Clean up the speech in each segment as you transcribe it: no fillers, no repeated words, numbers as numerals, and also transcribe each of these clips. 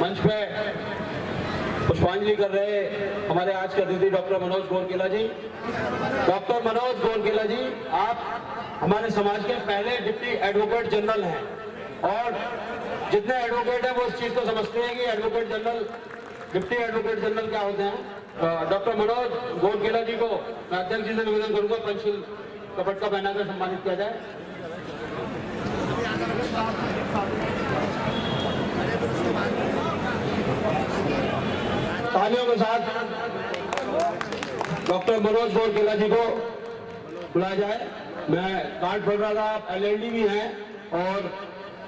मंच पे पुष्पांजलि कर रहे हमारे आज के अतिथि डॉक्टर मनोज गोरकेला जी। डॉक्टर मनोज गोरकेला जी, आप हमारे समाज के पहले डिप्टी एडवोकेट जनरल हैं और जितने एडवोकेट हैं वो इस चीज को समझते हैं कि advocate general, deputy advocate general क्या होते हैं। डॉक्टर मनोज गोरकेला जी को मैं अध्यक्ष जी से निवेदन करूंगा पंचशील का पटका पहनाकर सम्मानित किया जाए। तालियों के साथ डॉक्टर मनोज गोरकेला जी को बुलाया जाए। मैं कार्ड पढ़ रहा था, आप LLD भी हैं और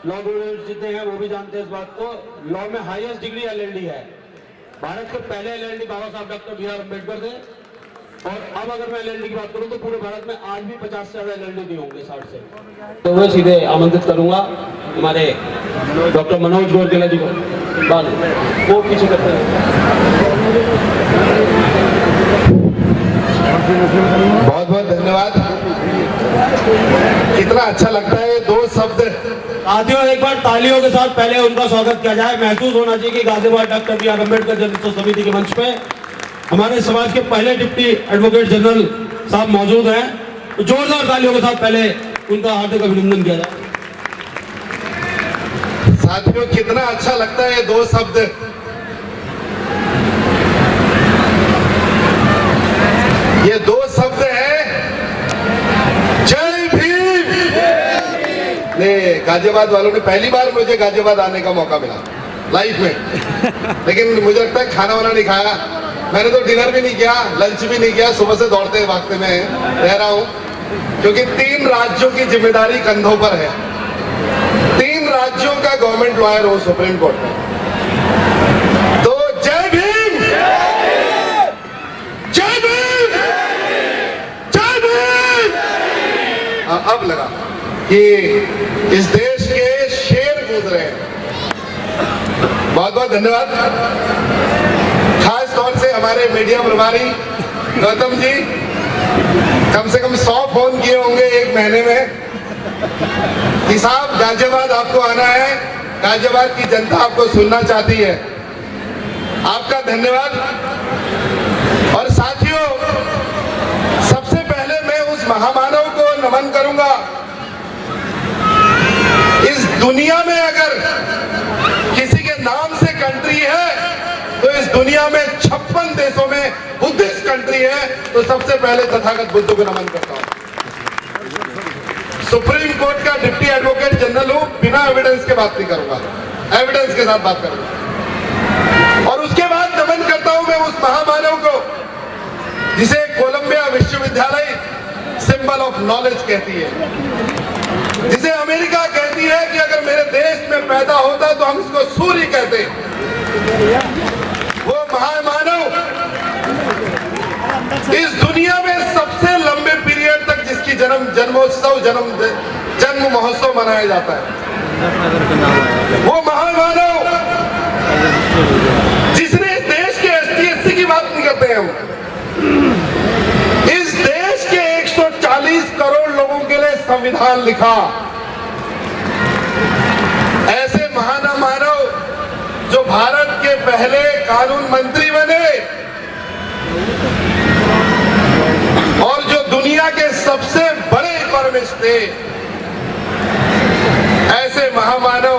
लॉ स्टूडेंट्स जितने हैं वो भी जानते हैं इस बात को। लॉ में हाईएस्ट डिग्री LLD है। भारत के पहले LLD बाबा साहब डॉक्टर BR अम्बेडकर थे और अब अगर मैं LLD की बात करूं तो पूरे भारत में आज भी 50 से ज्यादा LLD नहीं होंगे 60 से। तो मैं सीधे आमंत्रित करूंगा हमारे डॉक्टर मनोज गोरकेला जी को। वो पीछे करते हैं। बहुत बहुत धन्यवाद। कितना अच्छा लगता है दो शब्द। साथियों, एक बार तालियों के साथ पहले उनका स्वागत किया जाए। महसूस होना चाहिए कि गाजियाबाद डॉक्टर BR अम्बेडकर जनहित समिति के मंच पे हमारे समाज के पहले डिप्टी एडवोकेट जनरल साहब मौजूद हैं। तो जोरदार तालियों के साथ पहले उनका हार्दिक अभिनंदन किया जाए। साथियों, कितना अच्छा लगता है दो शब्द। ये दो शब्द है जय भीम। गाजियाबाद वालों ने पहली बार मुझे गाजियाबाद आने का मौका मिला लाइफ में, लेकिन मुझे लगता है खाना वाना नहीं खाया मैंने, तो डिनर भी नहीं किया, लंच भी नहीं किया। सुबह से दौड़ते भागते में रह रहा हूं क्योंकि 3 राज्यों की जिम्मेदारी कंधों पर है। 3 राज्यों का गवर्नमेंट लॉयर हो सुप्रीम कोर्ट में। तो जय भीम, जय भीम, जय भीम। अब लगा कि इस देश के शेर कूद रहे हैं। बहुत बहुत धन्यवाद। खास तौर से हमारे मीडिया प्रभारी गौतम जी, कम से कम 100 फोन किए होंगे एक महीने में कि साहब गाजियाबाद आपको आना है, गाजियाबाद की जनता आपको सुनना चाहती है। आपका धन्यवाद। और साथियों, सबसे पहले मैं उस महामानव को नमन करूंगा। इस दुनिया में अगर किसी के नाम से कंट्री है तो इस दुनिया में 56 देशों में बुद्धिस्ट कंट्री है। तो सबसे पहले तथागत बुद्ध को नमन करता हूं। सुप्रीम कोर्ट का डिप्टी एडवोकेट जनरल हूं, बिना एविडेंस के बात नहीं करूंगा, एविडेंस के साथ बात करूंगा। और उसके बाद नमन करता हूं मैं उस महामानव को जिसे कोलंबिया विश्वविद्यालय सिंबल ऑफ नॉलेज कहती है, जिसे अमेरिका कहती है कि अगर मेरे देश में पैदा होता तो हम इसको सूर्य कहते। वो महामानव इस दुनिया में सबसे लंबे पीरियड तक जिसकी जन्मोत्सव जन्म महोत्सव मनाया जाता है, वो महामानव जिसने इस देश के ST/SC की बात नहीं करते हैं हम, इस देश के 140 करोड़ लोगों के लिए संविधान लिखा। ऐसे महामानव जो भारत के पहले कानून मंत्री बने और जो दुनिया के सबसे बड़े इकोनॉमिस्ट थे, ऐसे महामानव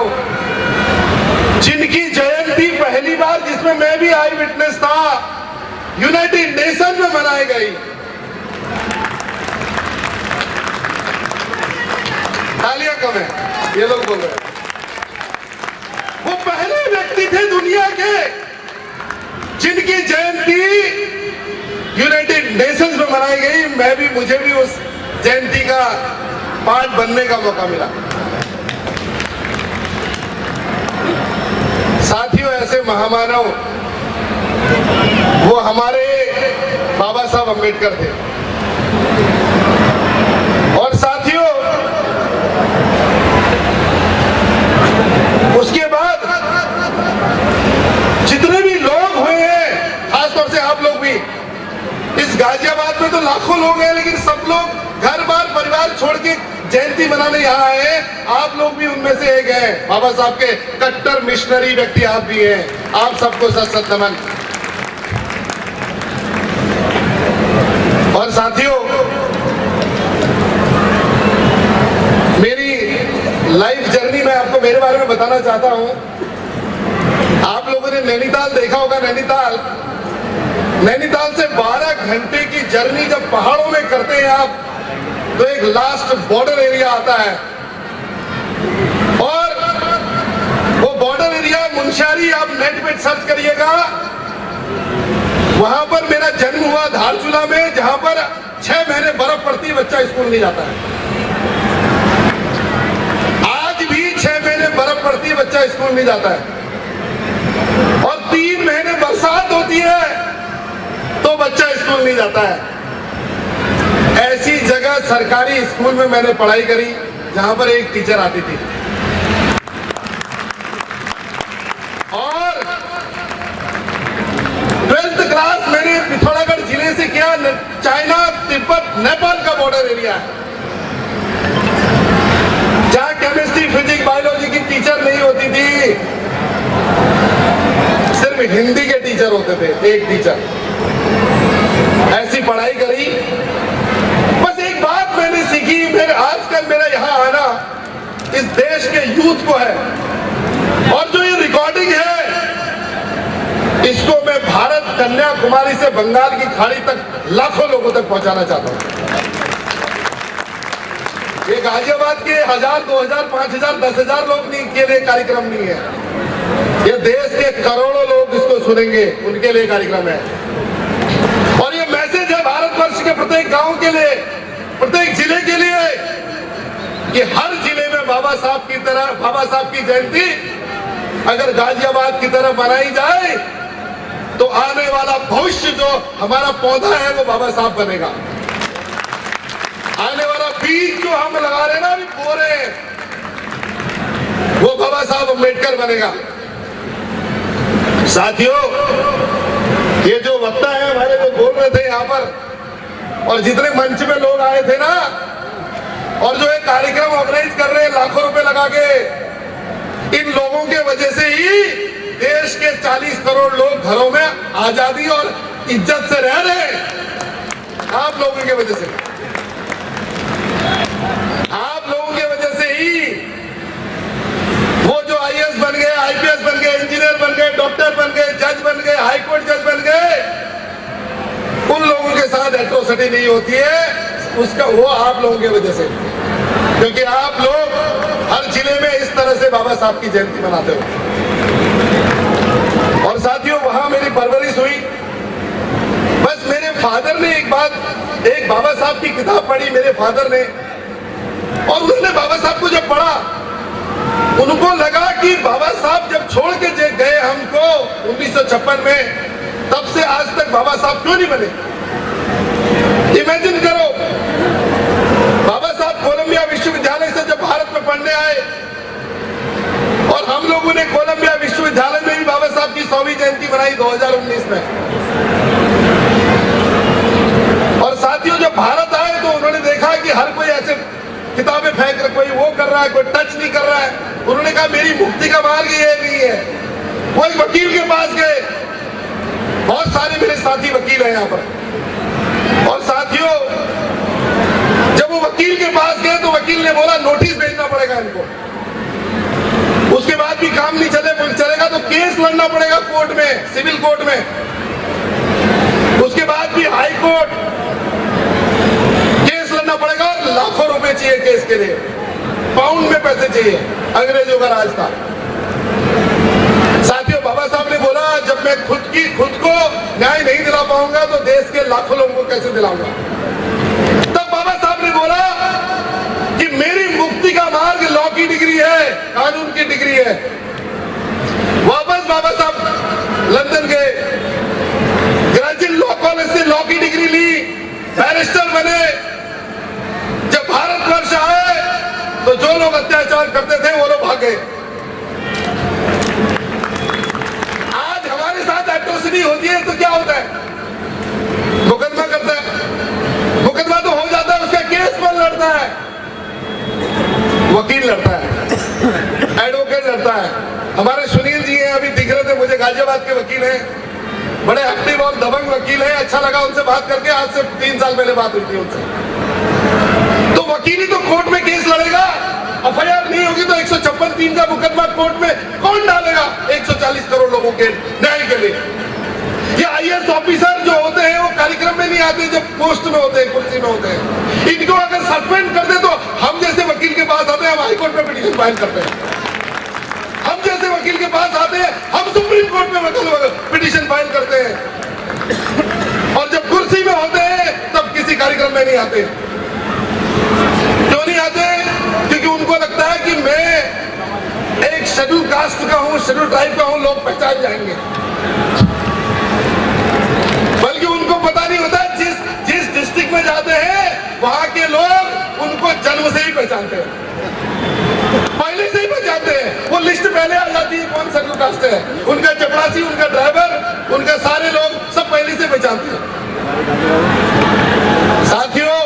जिनकी जयंती पहली बार, जिसमें मैं भी आई विटनेस था, यूनाइटेड नेशन में मनाई गई। तालियां कम है, ये लोग बोल रहे हैं। वो पहले व्यक्ति थे दुनिया के जिनकी जयंती यूनाइटेड नेशंस में मनाई गई। मुझे भी उस जयंती का पार्ट बनने का मौका मिला। साथियों, ऐसे महामानव वो हमारे बाबा साहब अम्बेडकर थे। और साथियों, उसके बाद जितने भी लोग हुए हैं, खासतौर से आप लोग भी, इस गाजियाबाद में तो लाखों लोग हैं, लेकिन सब लोग घर बार परिवार छोड़ के जयंती मनाने यहाँ आए हैं, आप लोग भी उनमें से एक हैं। बाबा साहब के कट्टर मिशनरी व्यक्ति आप भी हैं। आप सबको सत सत नमन। और साथियों, मेरी लाइफ जर्नी में आपको मेरे बारे में बताना चाहता हूं। आप लोगों ने नैनीताल देखा होगा। नैनीताल से 12 घंटे की जर्नी जब पहाड़ों में करते हैं आप, तो एक लास्ट बॉर्डर एरिया आता है, और वो बॉर्डर एरिया मुंशियारी, आप नेट पे सर्च करिएगा। वहां पर मेरा जन्म हुआ धारचूला में, जहां पर 6 महीने बर्फ पड़ती है, बच्चा स्कूल नहीं जाता है। आज भी 6 महीने बर्फ पड़ती है, बच्चा स्कूल नहीं जाता है। और 3 महीने बरसात होती है तो बच्चा स्कूल नहीं जाता है। ऐसी जगह सरकारी स्कूल में मैंने पढ़ाई करी, जहां पर एक टीचर आती थी, और 12th क्लास मैंने पिथौरागढ़ जिले से किया। चाइना, तिब्बत, नेपाल का बॉर्डर एरिया है, जहां केमिस्ट्री, फिजिक्स, बायोलॉजी की टीचर नहीं होती थी, सिर्फ हिंदी के टीचर होते थे, एक टीचर। ऐसी पढ़ाई करी। बस एक बात मैंने सीखी, मेरे आजकल मेरा यहाँ आना इस देश के यूथ को है, और जो ये रिकॉर्डिंग है, इसको मैं भारत, कन्याकुमारी से बंगाल की खाड़ी तक लाखों लोगों तक पहुंचाना चाहता हूं। ये गाजियाबाद के 1000, 2000, 5000, 10,000 लोग के लिए कार्यक्रम नहीं है। ये देश के करोड़ों लोग इसको सुनेंगे, उनके लिए कार्यक्रम है। और ये मैसेज है भारतवर्ष के प्रत्येक गांव के लिए, प्रत्येक जिले के लिए, कि हर जिले में बाबा साहब की जयंती अगर गाजियाबाद की तरह बनाई जाए, तो आने वाला भविष्य जो हमारा पौधा है वो बाबा साहब बनेगा। आने वाला बीज जो हम लगा रहे हैं ना, अभी बो रहे हैं, वो बाबा साहब अम्बेडकर बनेगा। साथियों, ये जो वक्ता है हमारे, जो बोल रहे थे यहाँ पर, और जितने मंच में लोग आए थे ना, और जो एक कार्यक्रम ऑर्गेनाइज कर रहे हैं लाखों रुपए लगा के, इन लोगों के वजह से ही देश के 40 करोड़ लोग घरों में आजादी और इज्जत से रह रहे हैं। आप लोगों की वजह से, आप लोगों की वजह से ही वो जो IAS बन गए, IPS बन गए, इंजीनियर बन गए, डॉक्टर बन गए, जज बन गए, हाईकोर्ट जज बन गए, उन लोगों के साथ एट्रोसिटी नहीं होती है, उसका वो आप लोगों की वजह से, क्योंकि आप लोग हर जिले में इस तरह से बाबा साहब की जयंती मनाते हो। और साथियों, वहां मेरी परवरिश हुई। बस मेरे फादर ने एक बाबा साहब की किताब पढ़ी, मेरे फादर ने, और उन्होंने बाबा साहब को जब पढ़ा, उनको लगा कि बाबा साहब जब छोड़ के गए हमको 1956 में, तब से आज तक बाबा साहब क्यों नहीं बने। इमेजिन करो, बाबा साहब कोलंबिया विश्वविद्यालय से जब भारत में पढ़ने आए, और हम लोगों ने कोलंबिया विश्वविद्यालय में भी बाबा साहब की 100वीं जयंती मनाई 2019 में। और साथियों, जब भारत आए तो उन्होंने देखा कि हर कोई ऐसे किताबें फेंक रहा, कोई वो कर रहा है, कोई टच नहीं कर रहा है। उन्होंने कहा मेरी मुक्ति का मार्ग ये नहीं है। वो एक वकील के पास गए, बहुत सारे मेरे साथी वकील हैं यहाँ पर। और साथियों, जब वो वकील के पास गए तो वकील ने बोला नोटिस भेजना पड़ेगा इनको, उसके बाद भी काम नहीं चलेगा तो केस लड़ना पड़ेगा कोर्ट में, सिविल कोर्ट में, उसके बाद भी हाई कोर्ट, केस लड़ना पड़ेगा। और लाखों रुपए चाहिए केस के लिए, पाउंड में पैसे चाहिए, अंग्रेजों का राज था। साथियों, बाबा साहब ने बोला जब मैं खुद को न्याय नहीं दिला पाऊंगा तो देश के लाखों लोगों को कैसे दिलाऊंगा। तब बाबा साहब ने बोला कि मेरी मुक्ति का मार्ग लॉ की डिग्री है, कानून की डिग्री है। वापस बाबा साहब लंदन गए, ग्रेजुएट लॉ कॉलेज से लॉ की डिग्री ली, बैरिस्टर बने। जब भारतवर्ष आए तो जो लोग अत्याचार करते थे वो लोग भाग गए। आज हमारे साथ एट्रोसिटी होती है तो क्या होता है, मुकदमा करता है, मुकदमा तो हो जाता है, उसका केस कौन लड़ता है, वकील लड़ता है, एडवोकेट लड़ता है। हमारे सुनील जी हैं, अभी दिख रहे थे मुझे, गाजियाबाद के वकील हैं, बड़े एक्टिव और दबंग वकील हैं। अच्छा लगा उनसे बात करके, आज से 3 साल पहले बात हुई थी उनसे। तो वकील ही तो कोर्ट में केस लड़ेगा, एफआईआर नहीं होगी तो 156(3) का मुकदमा कोर्ट में कौन डालेगा 140 करोड़ लोगों के न्याय के लिए? ये आईएएस ऑफिसर जो होते हैं वो कार्यक्रम में नहीं आते, जब पोस्ट में होते हैं, कुर्सी में होते हैं। इनको अगर सस्पेंड कर दे तो हम जैसे वकील के पास आते हैं, हम हाईकोर्ट में पिटीशन फाइल करते हैं। हम जैसे वकील के पास आते हैं, हम सुप्रीम कोर्ट में पिटीशन फाइल करते हैं। और जब कुर्सी में होते हैं तब किसी कार्यक्रम में नहीं आते। क्यों नहीं आते? क्योंकि उनको लगता है कि मैं एक शेड्यूल कास्ट का हूं, शेड्यूल ट्राइब का हूं, लोग पहचान जाएंगे। बल्कि उनको पता नहीं होता, जिस डिस्ट्रिक्ट में जाते हैं वहां के लोग उनको जन्म से ही पहचानते हैं, पहले से ही पहचानते हैं। वो लिस्ट पहले आ जाती है कौन शेड्यूल कास्ट है, उनका चपरासी, उनका ड्राइवर, उनका सारे लोग सब पहले से पहचानते हैं। साथियों,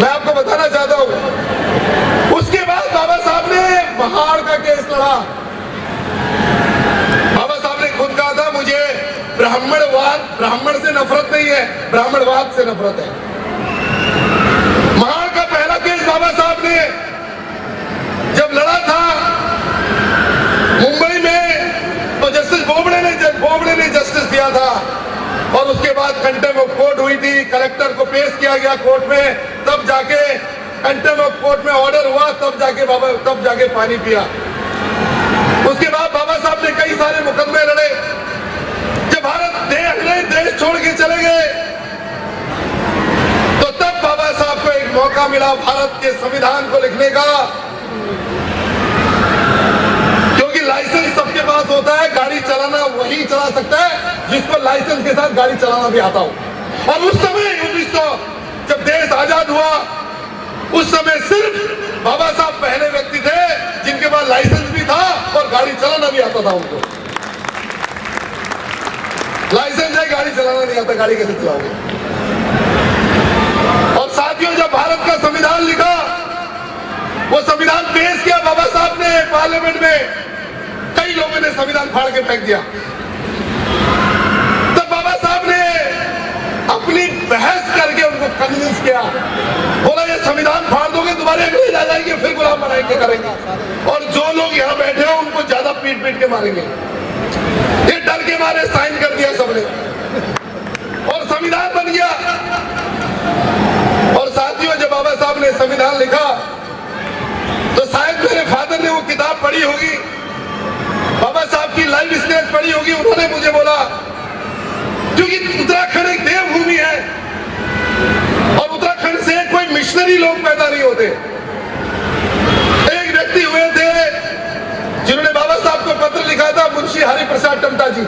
मैं आपको बताना चाहता हूं, उसके बाद बाबा साहब ने महाड़ का केस लड़ा। बाबा साहब ने खुद कहा था, मुझे ब्राह्मण से नफरत नहीं है, ब्राह्मणवाद से नफरत है। महाड़ का पहला केस बाबा साहब ने जब लड़ा था मुंबई में, तो जस्टिस बोबड़े ने जस्टिस दिया था। और उसके बाद कंटेम्प्ट ऑफ कोर्ट हुई थी, कलेक्टर को पेश किया गया कोर्ट में, तब जाके कंटेम्प्ट ऑफ कोर्ट में ऑर्डर हुआ, तब जाके पानी पिया। उसके बाद बाबा साहब ने कई सारे मुकदमे लड़े। जब भारत देश छोड़ के चले गए तो तब बाबा साहब को एक मौका मिला भारत के संविधान को लिखने का। क्योंकि लाइसेंस सबके पास होता है, गाड़ी चलाना वही चला सकता है जिसको लाइसेंस के साथ गाड़ी चलाना भी आता हो। और उस समय 1900 जब देश आजाद हुआ, उस समय सिर्फ बाबा साहब पहले व्यक्ति थे जिनके पास लाइसेंस भी था और गाड़ी चलाना भी आता था उनको। लाइसेंस है, गाड़ी चलाना नहीं आता, गाड़ी कैसे चलाओगे? और साथियों, जब भारत का संविधान लिखा, वो संविधान पेश किया बाबा साहब ने पार्लियामेंट में, कई लोगों ने संविधान फाड़ के फेंक दिया। तब बाबा साहब ने अपनी बहस करके उनको कन्विंस किया, बोला ये संविधान फाड़ दोगे तुम्हारे अंग्रेज आ जाएंगे, फिर गुलाम बनाएंगे, करेंगे, और जो लोग यहाँ बैठे हो उनको ज्यादा पीट पीट के मारेंगे। ये डर के मारे साइन कर दिया सबने और संविधान बन गया। और साथियों, जब बाबा साहब ने संविधान लिखा तो शायद मेरे फादर ने वो किताब पढ़ी होगी, बाबा साहब की लाइव स्टेज पढ़ी होगी। उन्होंने मुझे बोला, क्योंकि उत्तराखंड एक देवभूमि है और उत्तराखंड से कोई मिशनरी लोग पैदा नहीं होते। एक व्यक्ति हुए थे जिन्होंने बाबा साहब को पत्र लिखा था, मुंशी हरि प्रसाद टमटा जी,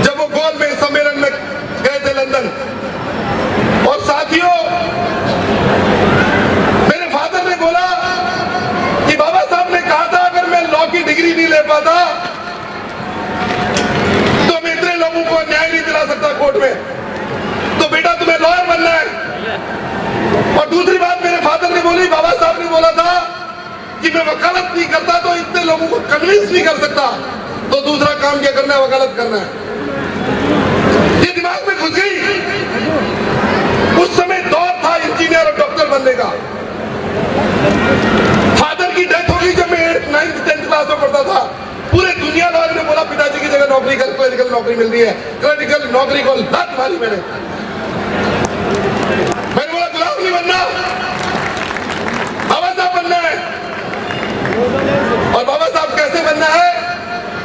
जब वो गोलमेज सम्मेलन में गए थे लंदन। और साथियों, मेरे फादर ने बोला कि बाबा साहब ने कहा था अगर मैं लॉ की डिग्री नहीं ले पाता तो मैं इतने लोगों को न्याय नहीं दिला सकता कोर्ट में, तो बेटा तुम्हें लॉयर बनना है। और दूसरी बात मेरे फादर ने बोली, बाबा साहब ने बोला था कि मैं वकालत नहीं करता तो इतने लोगों को कन्विंस नहीं कर सकता, तो दूसरा काम क्या करना है? वकालत करना है। ये दिमाग में घुस गई। उस समय दौर था इंजीनियर और डॉक्टर बनने का। फादर की डेथ होगी जब मैं 9th 10th क्लास में पढ़ता था। पूरे दुनिया वालों ने बोला पिताजी की जगह नौकरी कर, क्लरिकल नौकरी मिल रही है, क्लरिकल नौकरी को लात मारी मैंने बोला गुलाम नहीं बनना, बाबा साहब बनना है। और बाबा साहब कैसे बनना है?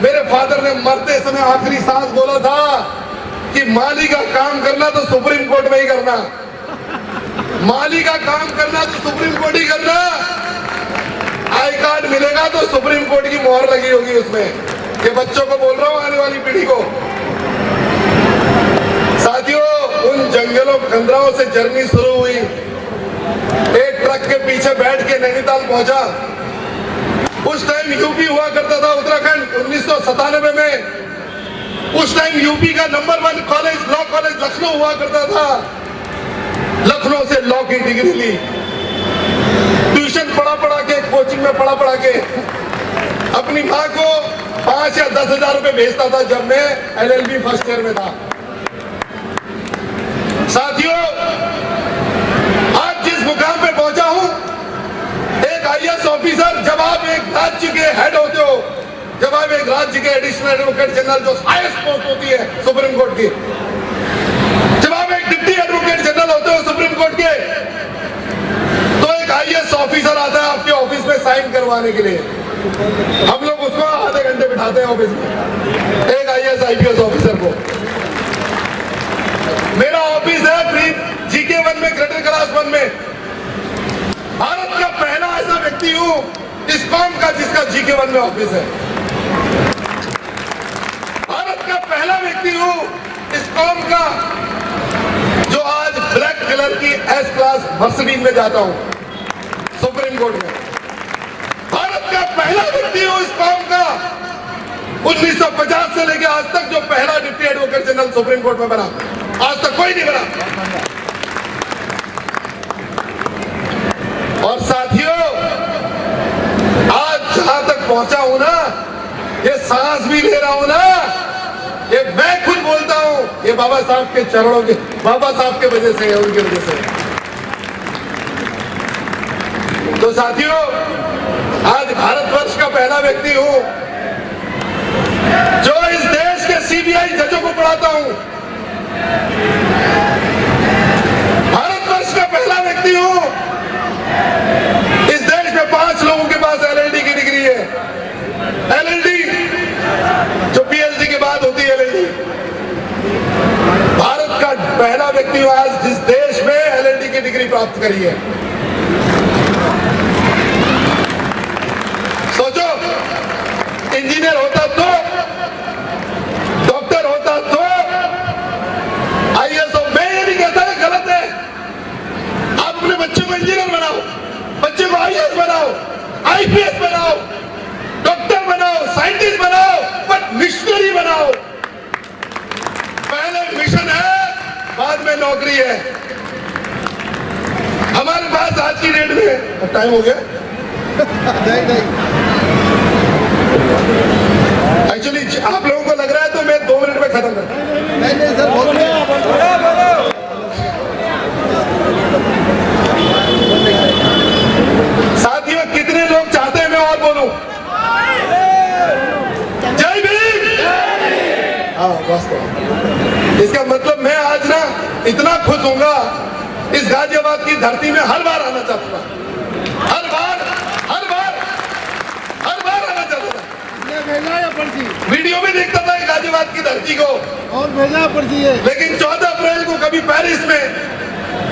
मेरे फादर ने मरते समय आखिरी सांस बोला था कि माली का काम करना तो सुप्रीम कोर्ट में ही करना, माली का काम करना तो सुप्रीम कोर्ट ही करना। आई कार्ड मिलेगा तो सुप्रीम कोर्ट की मोहर लगी होगी उसमें। ये बच्चों को बोल रहा हूं, आने वाली पीढ़ी को। साथियों, उन जंगलों खंडराओं से जर्नी शुरू हुई। एक ट्रक के पीछे बैठ के नैनीताल पहुंचा। उस टाइम यूपी हुआ करता था उत्तराखंड 1997 में। उस टाइम यूपी का number 1 college, law college Lucknow हुआ करता था। लखनऊ से लॉ की डिग्री ली। ट्यूशन पढ़ा के, कोचिंग में पढ़ा के अपनी माँ को 5 या 10 हजार रुपए भेजता था जब मैं LLB फर्स्ट ईयर में था। साथियों, आज जिस मुकाम पे पहुंचा हूं, एक IAS ऑफिसर, जब आप एक राज्य के हेड होते हो, जब आप एक राज्य के एडिशनल एडवोकेट जनरल, जो हाईएस्ट पोस्ट होती है सुप्रीम कोर्ट की, जब आप एक डिप्टी एडवोकेट जनरल होते हो सुप्रीम कोर्ट के, तो एक IAS ऑफिसर आता है आपके ऑफिस में साइन करवाने के लिए। हम लोग उसको आधे घंटे बिठाते हैं ऑफिस में, एक IAS IPS ऑफिसर को। मेरा ऑफिस है GK1 में, ग्रेटर क्लास 1 में। भारत का पहला ऐसा व्यक्ति हूं इस कौम का जिसका GK1 में ऑफिस है। भारत का पहला व्यक्ति हूं इस कौम का जो आज ब्लैक कलर की S क्लास मर्सिडीज में जाता हूं सुप्रीम कोर्ट में। भारत का पहला व्यक्ति हूं इस कौम का 1950 से लेकर आज तक जो पहला deputy advocate general supreme court में बना। आज तक कोई नहीं बना। और साथियों, आज जहां तक पहुंचा हूं ना, ये सांस भी ले रहा हूं ना, ये मैं खुद बोलता हूं, ये बाबा साहब के चरणों के, बाबा साहब के वजह से है, उनकी वजह से। तो साथियों, आज भारतवर्ष का पहला व्यक्ति हूं जो इस देश के CBI जजों को पढ़ाता हूं। भारतवर्ष का पहला व्यक्ति हूं इस देश में 5 लोगों के पास LLD की डिग्री है। LLD जो PhD के बाद होती है LLD। भारत का पहला व्यक्ति हूं आज जिस देश में LLD की डिग्री प्राप्त करी है। सोचो, इंजीनियर होता तो, डॉक्टर होता तो, IAS। मैं ये नहीं कहता है गलत है, आप अपने बच्चे को इंजीनियर बनाओ, बच्चे को IAS बनाओ, IPS बनाओ, डॉक्टर बनाओ, साइंटिस्ट बनाओ, बट मिशनरी बनाओ। पहले मिशन है, बाद में नौकरी है। हमारे पास आज की डेट में, टाइम हो गया एक्चुअली, आप लोगों को लग रहा है तो मैं 2 मिनट में खत्म करता हूं। नहीं सर, बहुत साथियों, कितने लोग चाहते हैं मैं और बोलूं? जय भीम। हाँ, वास्तव इसका मतलब मैं आज ना इतना खुश हूंगा, इस गाजियाबाद की धरती में हर बार आना चाहता था। हर बार आना चाहता था। भेजा या पर्ची? वीडियो में देखता था गाजियाबाद की धरती को, और भेजा पर्ची है। लेकिन 14 अप्रैल को कभी पेरिस में,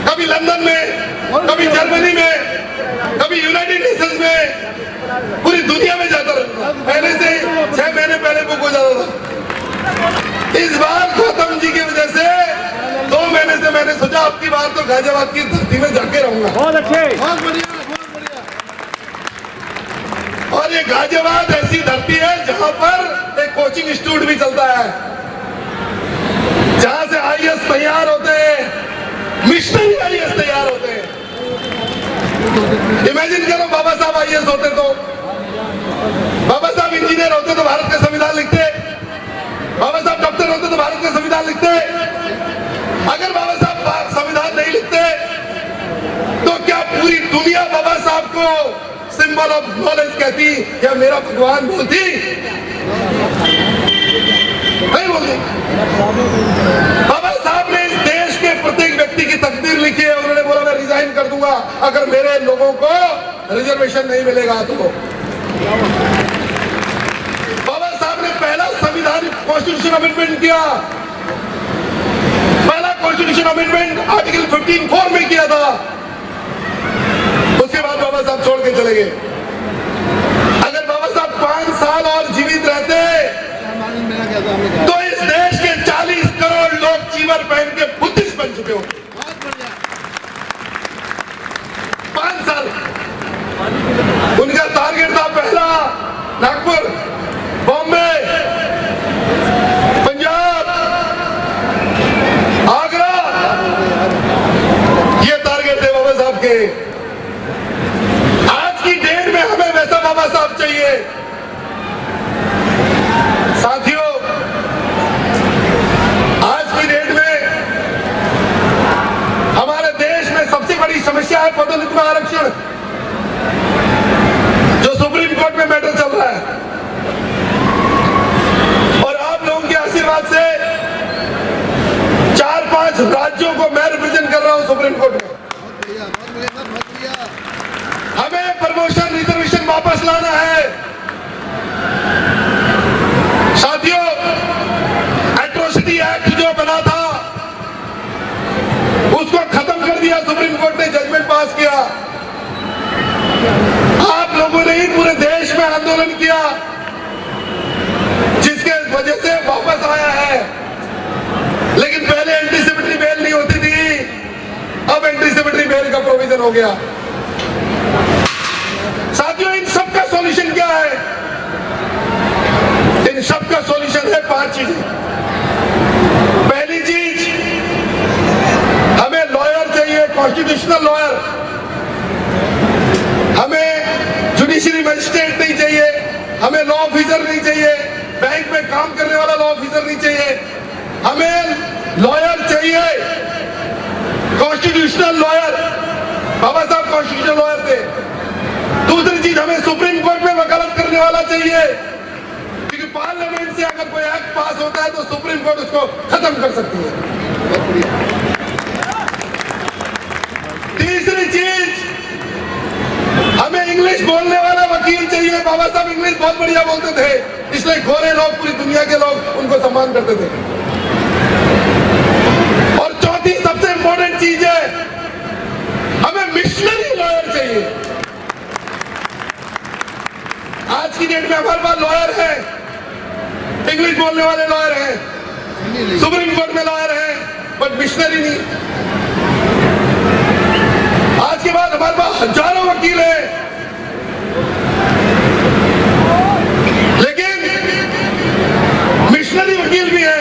कभी लंदन में, कभी जर्मनी में, कभी यूनाइटेड नेशंस में, पूरी दुनिया में जाता रहता। पहले से 6 महीने पहले बुक हो जाता था। इस बार गौतम जी की वजह से 2 महीने से मैंने सोचा अब की बार तो गाजियाबाद की धरती में जाके रहूंगा। बहुत अच्छे, बहुत बढ़िया। और ये गाजियाबाद ऐसी धरती है जहां पर एक कोचिंग इंस्टीट्यूट भी चलता है, जहां से IAS तैयार होते हैं, मिशनरी IAS तैयार होते हैं। इमेजिन करो, बाबा साहब IAS होते तो, बाबा साहब इंजीनियर होते तो भारत का संविधान लिखते, बाबा साहब डॉक्टर होते तो भारत का संविधान लिखते। अगर बाबा साहब संविधान नहीं लिखते तो क्या पूरी दुनिया बाबा साहब को सिंबल ऑफ नॉलेज कहती या मेरा भगवान बोलती? नहीं बोलती। बाबा साहब ने इस देश के प्रत्येक व्यक्ति की तकदीर लिखी है। उन्होंने बोला मैं रिजाइन कर दूंगा अगर मेरे लोगों को रिजर्वेशन नहीं मिलेगा तो। बाबा साहब ने पहला संविधान कॉन्स्टिट्यूशन अमेंडमेंट किया, पहला कॉन्स्टिट्यूशन अमेंडमेंट आर्टिकल 15(4) में किया था। उसके बाद बाबा साहब छोड़ के चले गए। अगर बाबा साहब 5 साल और जीवित रहते तो इस देश के 40 करोड़ लोग चीवर पहन के बुद्धिस्ट बन चुके हो। 5 साल उनका टारगेट था। पहला नागपुर, बॉम्बे, पंजाब, आगरा, ये टारगेट थे बाबा साहब के। हो गया। साथियों, इन सब का सॉल्यूशन क्या है? इन सब का सॉल्यूशन है 5 चीजें। पहली चीज, हमें लॉयर चाहिए, कॉन्स्टिट्यूशनल लॉयर। हमें जुडिशरी मजिस्ट्रेट नहीं चाहिए, हमें लॉ ऑफिसर नहीं चाहिए, बैंक में काम करने वाला लॉ ऑफिसर नहीं चाहिए, हमें लॉयर चाहिए, कॉन्स्टिट्यूशनल लॉयर। बाबा साहब कॉन्स्टिट्यूशनल लॉयर थे। दूसरी चीज, हमें सुप्रीम कोर्ट में वकालत करने वाला चाहिए, क्योंकि पार्लियामेंट से अगर कोई एक्ट पास होता है तो सुप्रीम कोर्ट उसको खत्म कर सकती है। तीसरी चीज, हमें इंग्लिश बोलने वाला वकील चाहिए। बाबा साहब इंग्लिश बहुत बढ़िया बोलते थे, इसलिए गोरे लोग, पूरी दुनिया के लोग उनको सम्मान करते थे। और चौथी सबसे इंपॉर्टेंट चीज है, हमें मिशनरी लॉयर चाहिए। आज की डेट में हमारे पास लॉयर है, इंग्लिश बोलने वाले लॉयर हैं, सुप्रीम कोर्ट में लॉयर हैं, बट मिशनरी नहीं। आज के बाद हमारे पास हजारों वकील हैं, लेकिन मिशनरी वकील भी है,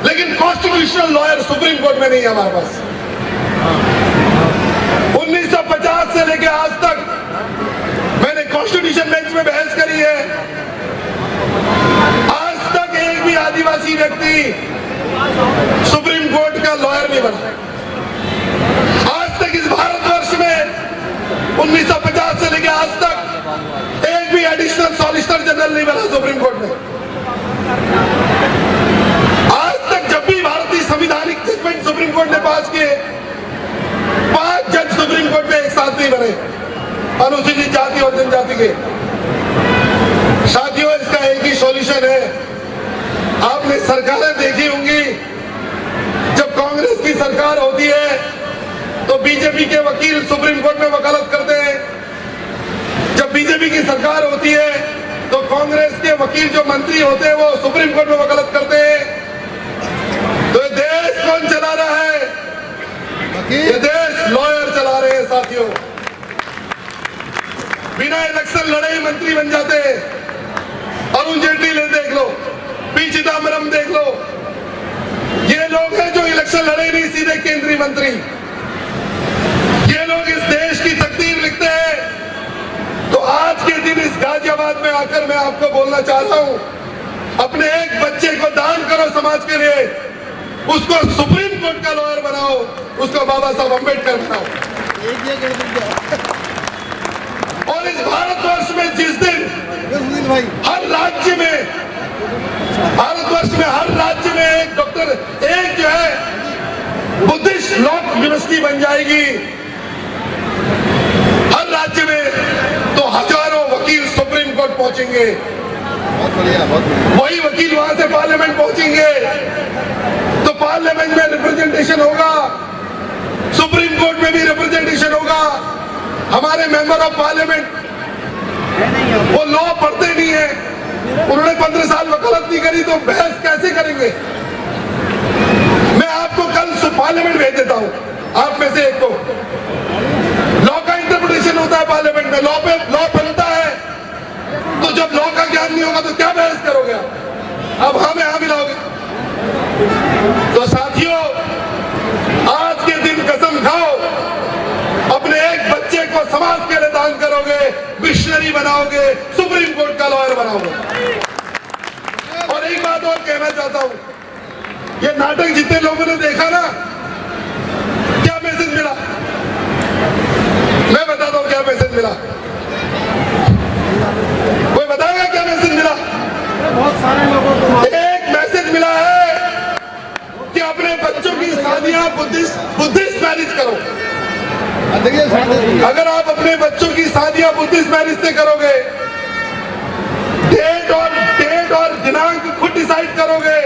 लेकिन कॉन्स्टिट्यूशनल लॉयर सुप्रीम कोर्ट में नहीं है हमारे पास। 1950 से लेकर आज तक मैंने कॉन्स्टिट्यूशन बेंच में बहस करी है, आज तक एक भी आदिवासी व्यक्ति सुप्रीम कोर्ट का लॉयर नहीं बना। आज तक इस भारतवर्ष में 1950 से लेकर आज तक एक भी एडिशनल सॉलिसिटर जनरल नहीं बना सुप्रीम कोर्ट में। आज तक जब भी भारतीय संवैधानिक जजमेंट सुप्रीम कोर्ट ने पास किए, 5 जज सुप्रीम कोर्ट में एक साथ नहीं बने, अनुसूचित जाति और जनजाति के। साथियों, इसका एक ही सॉल्यूशन है। आपने सरकारें देखी होंगी, जब कांग्रेस की सरकार होती है तो बीजेपी के वकील सुप्रीम कोर्ट में वकालत करते हैं। जब बीजेपी की सरकार होती है तो कांग्रेस के वकील जो मंत्री होते हैं वो सुप्रीम कोर्ट में वकालत करते हैं। तो ये देश कौन चला रहा है? ये देश लॉयर चला रहे हैं। साथियों, बिना इलेक्शन लड़े ही मंत्री बन जाते हैं। अरुण जेटली ले देख लो, पी चिदम्बरम देख लो, ये लोग हैं जो इलेक्शन लड़े नहीं, सीधे केंद्रीय मंत्री। ये लोग इस देश की तकदीर लिखते हैं। तो आज के दिन इस गाजियाबाद में आकर मैं आपको बोलना चाह रहा हूं, अपने एक बच्चे को दान करो समाज के लिए, उसको सुप्रीम कोर्ट का लॉयर बनाओ, उसको बाबा साहब अम्बेडकर बनाओ। और इस भारतवर्ष में जिस दिन हर राज्य में, भारतवर्ष में हर राज्य में एक डॉक्टर, एक जो है बुद्धिस्ट लॉ यूनिवर्सिटी बन जाएगी हर राज्य में, तो हजारों वकील सुप्रीम कोर्ट पहुंचेंगे। वही वकील वहां से पार्लियामेंट पहुंचेंगे, तो पार्लियामेंट में रिप्रेजेंटेशन होगा, सुप्रीम कोर्ट में भी रिप्रेजेंटेशन होगा। हमारे मेंबर ऑफ पार्लियामेंट वो लॉ पढ़ते नहीं है, उन्होंने 15 साल वकालत नहीं करी, तो बहस कैसे करेंगे? मैं आपको कल पार्लियामेंट भेज देता हूं, आप में से एक को। लॉ का इंटरप्रिटेशन होता है पार्लियामेंट में, लॉ बनता है, तो जब लॉ का ज्ञान नहीं होगा तो क्या बहस करोगे आप? अब हमें यहां मिलाओगे। तो साथियों, आज के दिन कसम खाओ, अपने एक बच्चे को समाज के लिए दान करोगे, मिशनरी बनाओगे, सुप्रीम कोर्ट का लॉयर बनाओगे। और एक बात और कहना चाहता हूं, ये नाटक जितने लोगों ने देखा ना, क्या मैसेज मिला? मैं बताता हूं क्या मैसेज मिला। कोई बताएगा क्या मैसेज मिला? बहुत सारे लोगों को एक मैसेज मिला है कि अपने बच्चों की शादियां बुद्धिस्ट मैरिज करो। अगर आप अपने बच्चों की शादियां बुद्धिस्ट मैरिज से करोगे, डेट और दिनांक खुद डिसाइड करोगे,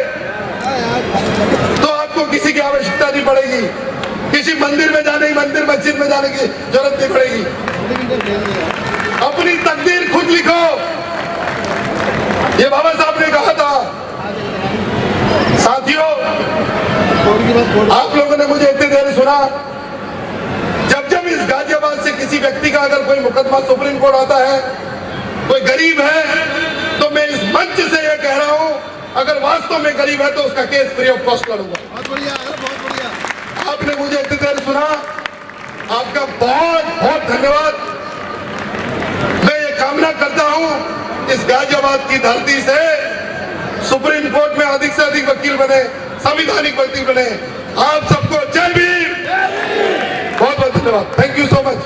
तो आपको किसी की आवश्यकता नहीं पड़ेगी, किसी मंदिर में जाने की, मंदिर मस्जिद में जाने की जरूरत नहीं पड़ेगी। अपनी तकदीर खुद लिखो, ये बाबा साहब ने कहा था। साथियों, आप लोगों ने मुझे इतनी देर सुना, इस गाजियाबाद से किसी व्यक्ति का अगर कोई मुकदमा सुप्रीम कोर्ट आता है, कोई गरीब है, तो मैं इस मंच से यह कह रहा हूं, अगर वास्तव में गरीब है तो उसका केस फ्री ऑफ कॉस्ट लड़ूंगा। बहुत बढ़िया है, बहुत बढ़िया। आपने मुझे इतनी देर सुना, आपका बहुत बहुत धन्यवाद। मैं ये कामना करता हूं इस गाजियाबाद की धरती से सुप्रीम कोर्ट में अधिक से अधिक वकील बने, संवैधानिक वकील बने। आप सबको जय भीम, बहुत बहुत धन्यवाद। Thank you so much.